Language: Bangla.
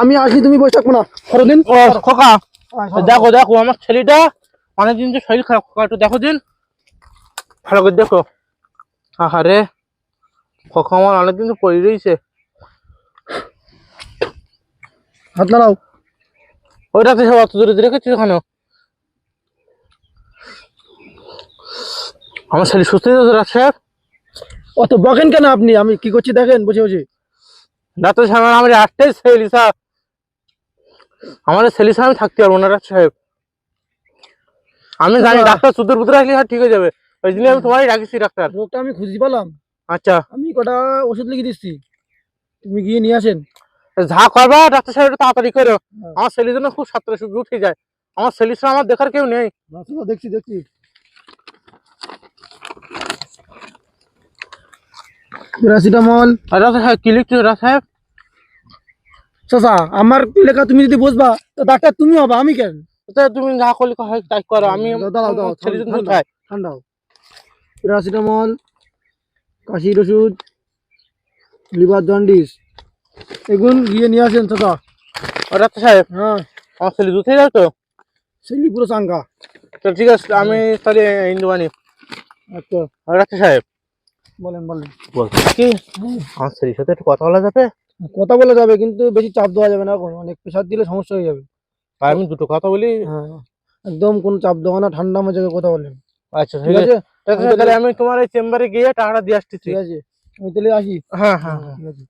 আমি আসি, তুমি বসে থাকবো না। দিন খোকা দেখো দেখো আমার ছেলেটা অনেকদিন তো শরীর খারাপ, খোকা একটু দেখো দিন, ভালো করে দেখো। আহারে খোকা আমার অনেকদিন তো পড়ে রয়েছে। হাত নাড়াও। ওইটা তো অত দূরে রেখেছিস ওখানে? আমার ছেলে সুস্থ হয়েছে ডাক্তার সাহেব? অত বকেন কেন আপনি? আমি কি করছি দেখেন বসে বসে। ডাক্তার সাহেব আমার একটাই ছেলে স্যার, আমার ছেলে ছাড়া আমি থাকতে পারবো না ডাক্তার সাহেব। আমি জানি ডাক্তার সুদের পুত্র আসলে ঠিক হয়ে যাবে, ওই জন্য আমি তোমারই রাখিছি ডাক্তার। রোগটা আমি খুঁজে পেলাম। আচ্ছা আমি কটা ওষুধ লিখে দিচ্ছি, তুমি গিয়ে নিয়ে আসেন। যা করবা ডাক্তার সাহেব একটু তাড়াতাড়ি করো, আমার ছেলের জন্য খুব সাঁতরে শুধু উঠে যায়, আমার ছেলের ছাড়া আমার দেখার কেউ নেই। দেখছি দেখছি। প্যারাসিটামল। ডাক্তার সাহেব কি লিখছো ডাক্তার সাহেব? চাচা আমার লেখা তুমি যদি বুঝবা তো ডাক্তার তুমি হবা, আমি কেন? তুমি যা করলে হয় তাই করো, আমি দাঁড়াও দাঁড়াও, ছেলের জন্য ঠান্ডাও। প্যারাসিটামল, কাশির ওষুধ, লিভার জন্ডিস, এগুলো গিয়ে নিয়ে আসেন চাচা। ডাক্তার সাহেব হ্যাঁ আমার ছেলে দুধ হয়ে যাও তো? সেলি পুরো চাঙ্গা। ঠিক আছে আমি তাহলে ইন্দুবানি। আচ্ছা ডাক্তার সাহেব বলেন বলেন। বলছি কি আমার ছেলের সাথে একটু কথা বলা যাবে? কথা বলা যাবে কিন্তু বেশি চাপ দেওয়া যাবে না, এখন অনেক প্রেশার দিলে সমস্যা হয়ে যাবে। আর আমি দুটো কথা বলি। হ্যাঁ একদম কোনো চাপ দেওয়া না, ঠান্ডা মেজাজে কথা বলেন। আচ্ছা ঠিক আছে তাহলে আমি তোমার এই চেম্বারে গিয়ে টাকাটা দিয়ে আসতেছি। ঠিক আছে আমি তাহলে আসি। হ্যাঁ হ্যাঁ ঠিক আছে।